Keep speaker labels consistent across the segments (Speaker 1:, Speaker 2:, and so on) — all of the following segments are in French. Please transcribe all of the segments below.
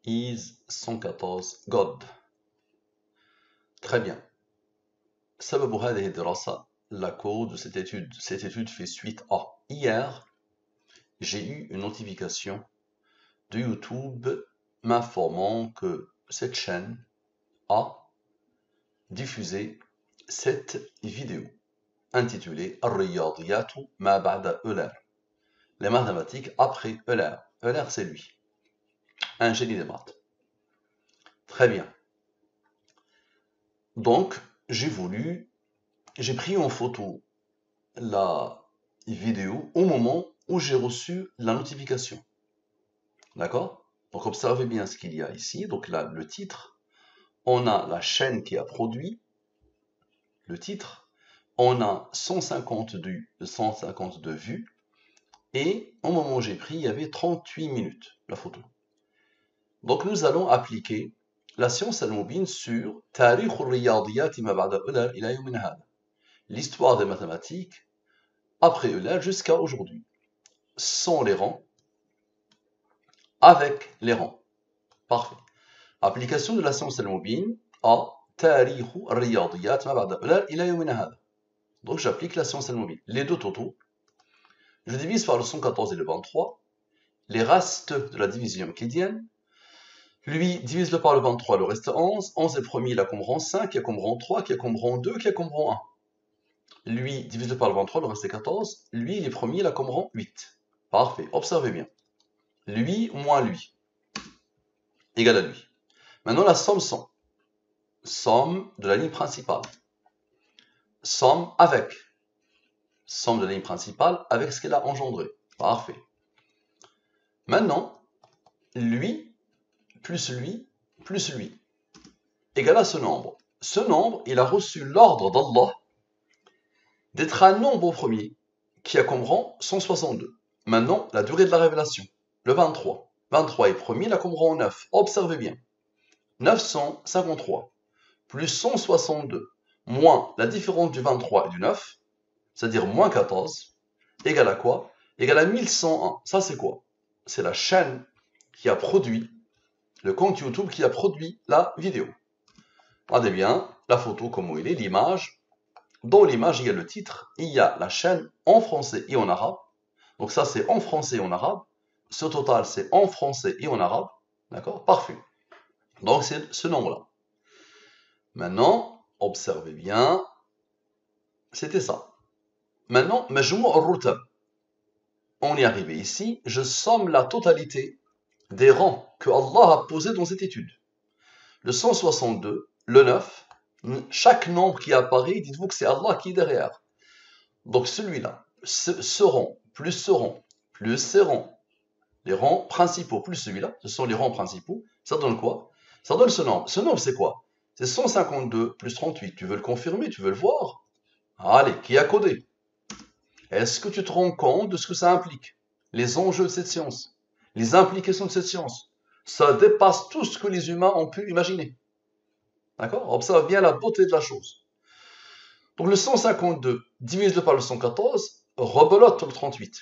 Speaker 1: is 114 God. Très bien. سبب هذه الدراسة, la cause de cette étude fait suite à. Hier, j'ai eu une notification de YouTube m'informant que cette chaîne a diffusé cette vidéo intitulée Ar-Riyadiyatu ma ba'da Euler. Les mathématiques après Euler. Euler, c'est lui, un génie des maths. Très bien. Donc, j'ai pris en photo la vidéo au moment où j'ai reçu la notification. D'accord? Donc, observez bien ce qu'il y a ici. Donc, là, le titre. On a la chaîne qui a produit le titre. On a 152 vues. Et au moment où j'ai pris, il y avait 38 minutes, la photo. Donc, nous allons appliquer la science al-Mubin sur l'histoire des mathématiques après Euler jusqu'à aujourd'hui, sans les rangs, avec les rangs. Parfait. Application de la science al-Mubin à donc j'applique la science al-Mubin. Les deux totaux, je divise par le 114 et le 23, les restes de la division euclidienne. Lui, divise-le par le 23, le reste 11. 11 est le premier, il a comme rang 5, il a comme rang 3, qui a comme rang 2, qui a comme rang 1. Lui, divise-le par le 23, le reste est 14. Lui, il est premier, il a comme rang 8. Parfait, observez bien. Lui moins lui, égal à lui. Maintenant, la somme 100. Somme de la ligne principale. Somme avec. Somme de la ligne principale avec ce qu'elle a engendré. Parfait. Maintenant, lui, plus lui, plus lui, égal à ce nombre. Ce nombre, il a reçu l'ordre d'Allah d'être un nombre au premier, qui a comme rang 162. Maintenant, la durée de la révélation, le 23. 23 est premier, il a comme rang 9. Observez bien. 953 plus 162 moins la différence du 23 et du 9, c'est-à-dire moins 14, égale à quoi? Égale à 1101. Ça, c'est quoi? C'est la chaîne qui a produit, le compte YouTube qui a produit la vidéo. Regardez bien la photo, comment il est, l'image. Dans l'image, il y a le titre, il y a la chaîne en français et en arabe. Donc ça, c'est en français et en arabe. Ce total, c'est en français et en arabe. D'accord? Parfait. Donc c'est ce nombre-là. Maintenant, observez bien. C'était ça. Maintenant, majmou' al-rutab. On est arrivé ici. Je somme la totalité des rangs que Allah a posés dans cette étude. Le 162, le 9, chaque nombre qui apparaît, dites-vous que c'est Allah qui est derrière. Donc celui-là, ce rang, plus ce rang, plus ces rangs, les rangs principaux, plus celui-là, ce sont les rangs principaux, ça donne quoi? Ça donne ce nombre. Ce nombre, c'est quoi? C'est 152 plus 38. Tu veux le confirmer? Tu veux le voir? Allez, qui a codé? Est-ce que tu te rends compte de ce que ça implique? Les enjeux de cette science, les implications de cette science, ça dépasse tout ce que les humains ont pu imaginer. D'accord? Observe bien la beauté de la chose. Donc le 152 divise-le par le 114, rebelote le 38.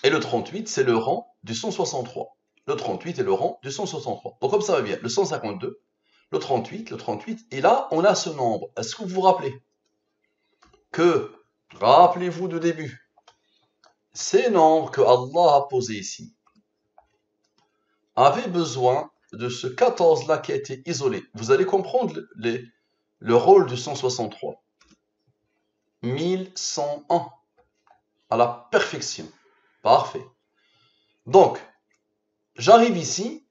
Speaker 1: Et le 38, c'est le rang du 163. Le 38 est le rang du 163. Donc observez bien, le 152, le 38, et là, on a ce nombre. Est-ce que vous vous rappelez que, rappelez-vous du début, ces nombres que Allah a posés ici avaient besoin de ce 14-là qui a été isolé. Vous allez comprendre le rôle du 163. 1101 à la perfection. Parfait. Donc, j'arrive ici.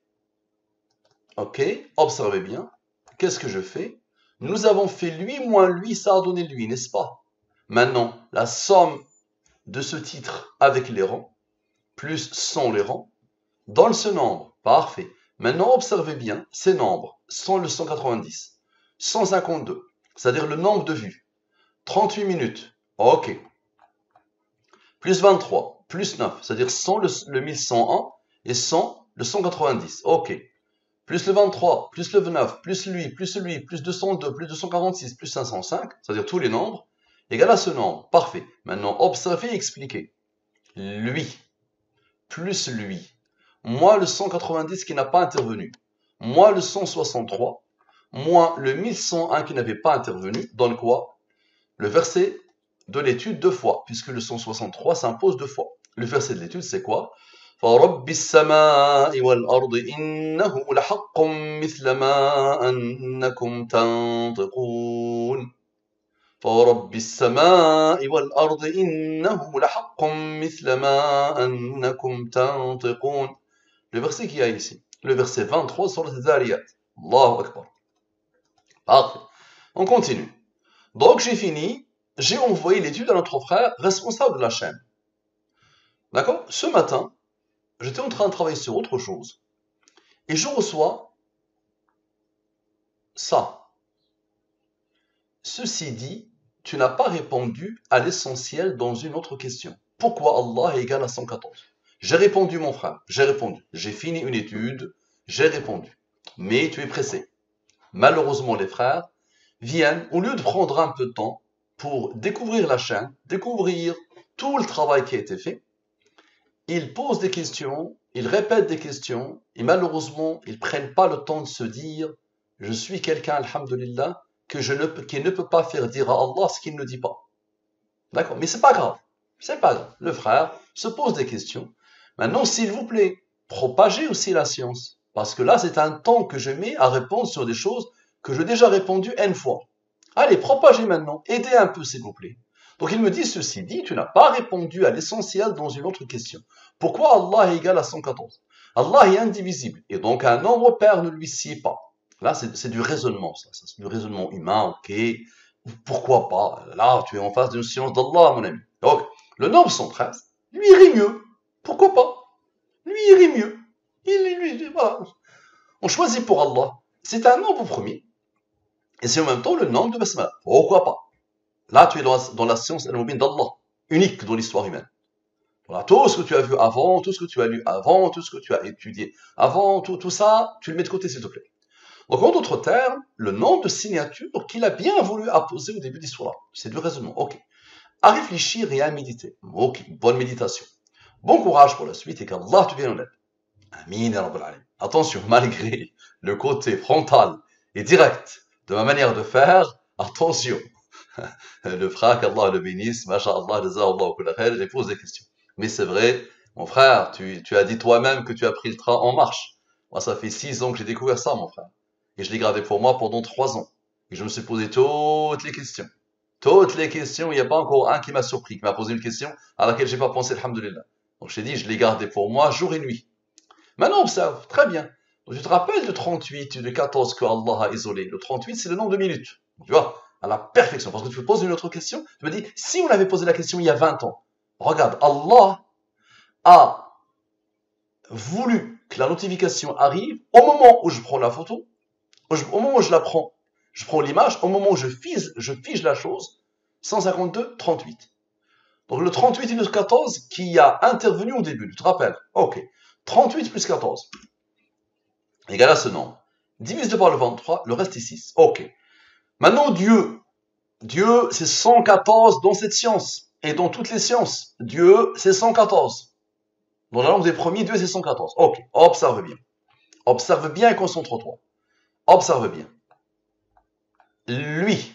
Speaker 1: Ok, observez bien. Qu'est-ce que je fais? Nous avons fait lui moins lui, ça a donné lui, n'est-ce pas? Maintenant, la somme de ce titre avec les rangs, plus sans les rangs, donne ce nombre. Parfait. Maintenant, observez bien ces nombres. Sont le 190, 152, c'est-à-dire le nombre de vues. 38 minutes. Ok. Plus 23, plus 9, c'est-à-dire 100 le 1101 et 100 le 190. Ok. Plus le 23, plus le 9, plus lui, plus 202, plus 246, plus 505, c'est-à-dire tous les nombres, égale à ce nombre. Parfait. Maintenant, observez et expliquez. Lui, plus lui, moins le 190 qui n'a pas intervenu, moins le 163, moins le 1101 qui n'avait pas intervenu, donne quoi? Le verset de l'étude deux fois, puisque le 163 s'impose deux fois. Le verset de l'étude, c'est quoi? فَرَبِّ السَّمَاءِ وَالْأَرْضِ إِنَّهُ لَحَقٌّ مِثْلَ مَا أَنَّكُمْ تَنطِقُونَ فَرَبِّ السَّمَاءِ وَالْأَرْضِ إِنَّهُ لَحَقٌّ مِثْلَ مَا أَنَّكُمْ تَنطِقُونَ. Le verset qu'il y a ici, le verset 23 sur le Zariyat. Allahu Akbar. Parfait. On continue. Donc j'ai fini, j'ai envoyé l'étude à notre frère responsable de la chaîne. D'accord? Ce matin, j'étais en train de travailler sur autre chose et je reçois ça. Ceci dit, tu n'as pas répondu à l'essentiel dans une autre question. Pourquoi Allah est égal à 114? J'ai répondu, mon frère, j'ai répondu. J'ai fini une étude, j'ai répondu. Mais tu es pressé. Malheureusement, les frères viennent, au lieu de prendre un peu de temps pour découvrir la chaîne, découvrir tout le travail qui a été fait, ils posent des questions, ils répètent des questions, et malheureusement, ils ne prennent pas le temps de se dire « Je suis quelqu'un, alhamdulillah, qui ne peut pas faire dire à Allah ce qu'il ne dit pas. » D'accord? Mais c'est pas grave. C'est pas grave. Le frère se pose des questions. Maintenant, s'il vous plaît, propagez aussi la science. Parce que là, c'est un temps que je mets à répondre sur des choses que j'ai déjà répondu N fois. Allez, propagez maintenant. Aidez un peu, s'il vous plaît. Donc, il me dit, ceci dit, tu n'as pas répondu à l'essentiel dans une autre question. Pourquoi Allah est égal à 114? Allah est indivisible. Et donc, un nombre pair ne lui sied pas. Là, c'est du raisonnement, ça. C'est du raisonnement humain, ok. Pourquoi pas? Là, tu es en face d'une science d'Allah, mon ami. Donc, le nombre 113, lui irait mieux. Pourquoi pas? Lui irait mieux. Voilà. On choisit pour Allah. C'est un nombre premier. Et c'est en même temps le nombre de Basmala. Pourquoi pas? Là, tu es dans la science al-mubin d'Allah, unique dans l'histoire humaine. Voilà, tout ce que tu as vu avant, tout ce que tu as lu avant, tout ce que tu as étudié avant, tout ça, tu le mets de côté, s'il te plaît. Donc, en d'autres termes, le nombre de signatures qu'il a bien voulu apposer au début de l'histoire. C'est du raisonnement. Ok. À réfléchir et à méditer. Ok. Bonne méditation. Bon courage pour la suite et qu'Allah te vienne en aide. Amin ya Rabbal Alamin. Attention, malgré le côté frontal et direct de ma manière de faire, attention. Le frère, qu'Allah le bénisse, masha'Allah, jazakallahu kulla khair, j'ai posé des questions. Mais c'est vrai, mon frère, tu as dit toi-même que tu as pris le train en marche. Moi, ça fait 6 ans que j'ai découvert ça, mon frère. Et je l'ai gardé pour moi pendant 3 ans. Et je me suis posé toutes les questions. Toutes les questions, il n'y a pas encore un qui m'a surpris, qui m'a posé une question à laquelle j'ai pas pensé, alhamdulillah. Donc je t'ai dit, je l'ai gardé pour moi jour et nuit. Maintenant, observe, très bien. Donc, tu te rappelles de 38 et de 14 que Allah a isolé. Le 38, c'est le nombre de minutes. Tu vois, à la perfection. Parce que tu me poses une autre question. Tu me dis, si on avait posé la question il y a 20 ans, regarde, Allah a voulu que la notification arrive au moment où je prends la photo, au moment où je la prends, je prends l'image, au moment où je fige la chose, 152, 38. Donc le 38 et le 14 qui a intervenu au début, tu te rappelles? Ok. 38 plus 14 égale à ce nombre. Divise par le 23, le reste est 6. Ok. Maintenant, Dieu, c'est 114 dans cette science et dans toutes les sciences. Dieu, c'est 114. Dans la langue des premiers, Dieu, c'est 114. Ok. Observe bien. Observe bien et concentre-toi. Observe bien. Lui.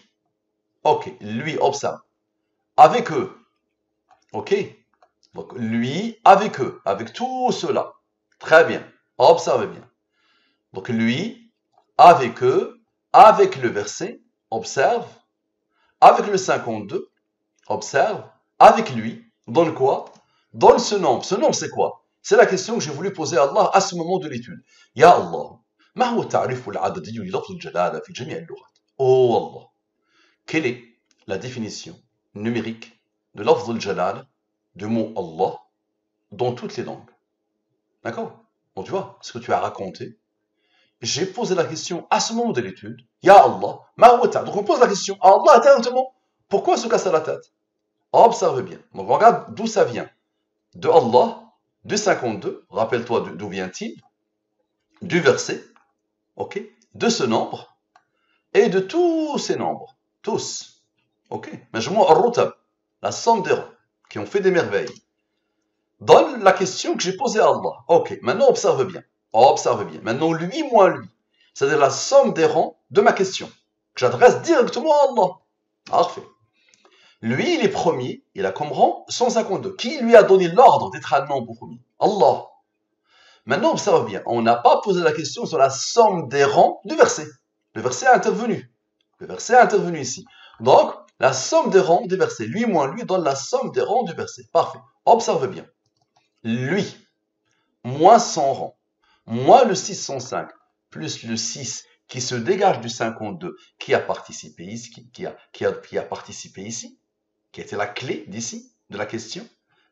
Speaker 1: Ok. Lui, observe. Avec eux. Ok. Donc, lui, avec eux. Avec tout cela. Très bien. Observe bien. Donc, lui, avec eux, avec le verset, observe. Avec le 52, observe. Avec lui, donne quoi? Donne ce nombre. Ce nombre, c'est quoi? C'est la question que j'ai voulu poser à Allah à ce moment de l'étude. Ya Allah, ما هو التعريف العددي للفظ الجلالة في جميع اللغات? Oh Allah, quelle est la définition numérique de lafz al-jalal, du mot Allah, dans toutes les langues? D'accord? Donc tu vois, ce que tu as raconté, j'ai posé la question à ce moment de l'étude. Ya Allah, ma huwa ta'ala. Donc on pose la question à Allah directement. Pourquoi se casser la tête? Observe bien. Donc regarde d'où ça vient. De Allah, du 52. Rappelle-toi d'où vient-il? Du verset. Ok? De ce nombre. Et de tous ces nombres. Tous. Ok? Mais je al-rutab. La somme des rangs. Qui ont fait des merveilles. Donne la question que j'ai posée à Allah. Ok, maintenant observe bien. Observe bien. Maintenant, lui moins lui. C'est-à-dire la somme des rangs de ma question. Que j'adresse directement à Allah. Parfait. Lui, il est premier. Il a comme rang 152. Qui lui a donné l'ordre d'être un nombre premier? Allah. Maintenant, observe bien. On n'a pas posé la question sur la somme des rangs du verset. Le verset a intervenu. Le verset a intervenu ici. Donc, la somme des rangs du verset. Lui moins lui donne la somme des rangs du verset. Parfait. Observe bien. Lui, moins 100 rangs, moins le 605, plus le 6 qui se dégage du 52, qui a participé ici, qui a participé ici, qui était la clé d'ici, de la question.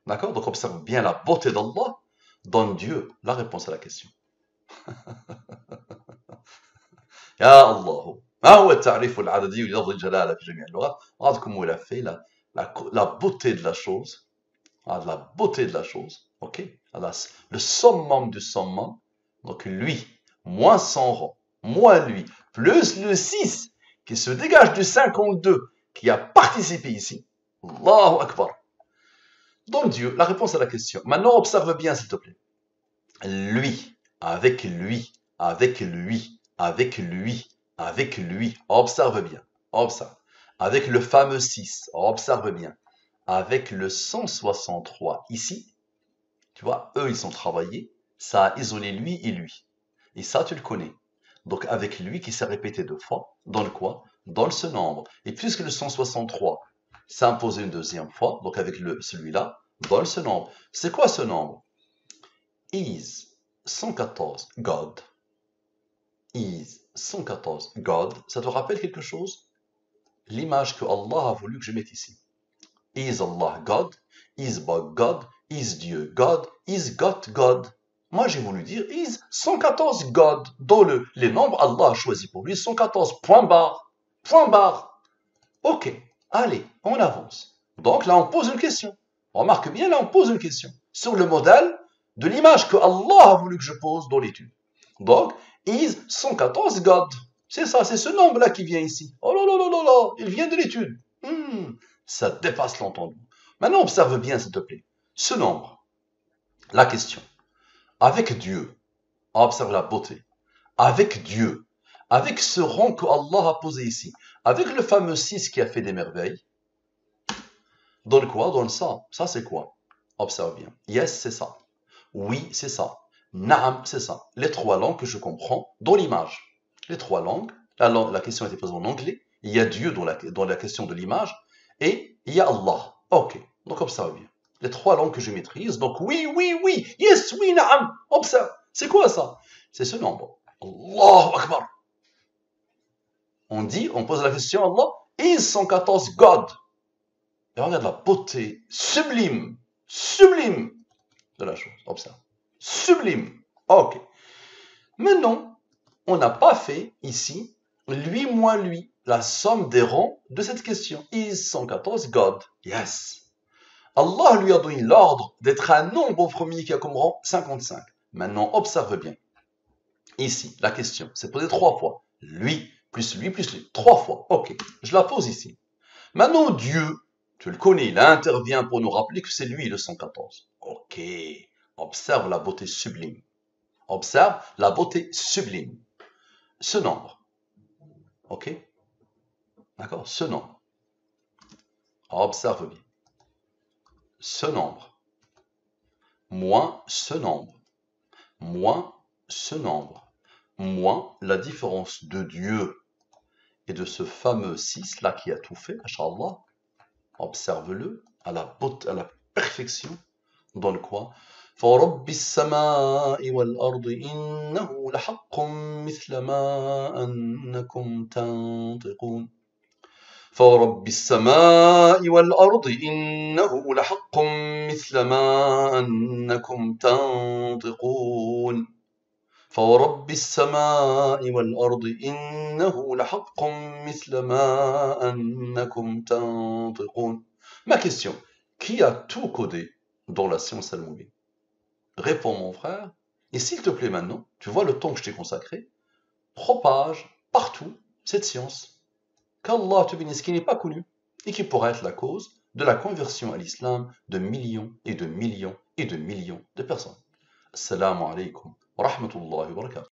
Speaker 1: D'accord? Donc observe bien la beauté d'Allah. Donne Dieu la réponse à la question. يا الله ما هو التعريف العددي للفظ الجلالة في جميع اللغات. Regardez où il a fait la beauté de la chose. La beauté de la chose. Ok? Le summum du summum. Donc lui, moins 100 rangs, moins lui, plus le 6 qui se dégage du 52 qui a participé ici. Allahu Akbar. Donc Dieu, la réponse à la question. Maintenant, observe bien, s'il te plaît. Lui, avec lui, avec lui, avec lui, avec lui. Observe bien. Observe. Avec le fameux 6. Observe bien. Avec le 163 ici. Tu vois, eux, ils sont travaillés. Ça a isolé lui et lui. Et ça, tu le connais. Donc, avec lui qui s'est répété 2 fois. Dans le quoi? Dans ce nombre. Et puisque le 163 s'est imposé une deuxième fois, donc avec celui-là, dans ce nombre. C'est quoi ce nombre? Is 114 God. Is 114 God. Ça te rappelle quelque chose? L'image que Allah a voulu que je mette ici. Is Allah God? Is God? Is Dieu God? Is God God? Moi, j'ai voulu dire is 114 God. Dans les nombres, Allah a choisi pour lui 114. Point barre. Point barre. Ok. Allez, on avance. Donc là, on pose une question. Remarque bien, là, on pose une question. Sur le modèle de l'image que Allah a voulu que je pose dans l'étude. Donc, is 114 God. C'est ça, c'est ce nombre-là qui vient ici. Oh là là là là là, il vient de l'étude. Ça dépasse l'entendement. Maintenant, observe bien, s'il te plaît. Ce nombre, la question. Avec Dieu, observe la beauté. Avec Dieu, avec ce rang que Allah a posé ici, avec le fameux 6 qui a fait des merveilles, donne quoi? Donne ça. Ça, c'est quoi? Observe bien. Yes, c'est ça. Oui, c'est ça. Naam, c'est ça. Les 3 langues que je comprends dans l'image. Les 3 langues. La question a été posée en anglais. Il y a Dieu dans la question de l'image. Et il y a Allah. Ok. Donc observe bien. Les 3 langues que je maîtrise. Donc oui, oui, oui. Yes, oui, naam. Observe. C'est quoi ça? C'est ce nombre. Allahu Akbar. On pose la question à Allah. Is 114 God? Et regarde la beauté sublime de la chose. Observe. Sublime. Ok. Maintenant, on n'a pas fait ici, lui moins lui, la somme des rangs de cette question. Is 114 God? Yes. Allah lui a donné l'ordre d'être un nombre premier qui a comme rang 55. Maintenant, observe bien. Ici, la question s'est posée 3 fois. Lui, plus lui, plus lui. 3 fois. Ok. Je la pose ici. Maintenant, Dieu, tu le connais, il intervient pour nous rappeler que c'est lui le 114. Ok. Observe la beauté sublime. Observe la beauté sublime. Ce nombre. Ok? D'accord? Ce nombre. Observe bien. Ce nombre. Moins ce nombre. Moins ce nombre. Moins la différence de Dieu et de ce fameux 6 là qui a tout fait, Inch'Allah. Observe-le à la beauté, à la perfection. Dans le quoi? فورب السماء والأرض إنه لحق مثل ما أنكم تنطقون فورب السماء والأرض إنه لحق مثل ما أنكم تنطقون فورب السماء والأرض إنه لحق مثل ما أنكم تنطقون. Ma question, qui a tout codé dans la science al-Moubin? Réponds mon frère, et s'il te plaît maintenant, tu vois le temps que je t'ai consacré, propage partout cette science. Qu'Allah te bénisse, qui n'est pas connu, et qui pourrait être la cause de la conversion à l'islam de millions et de millions et de millions de personnes. Assalamu alaikum wa rahmatullahi wa barakatuh.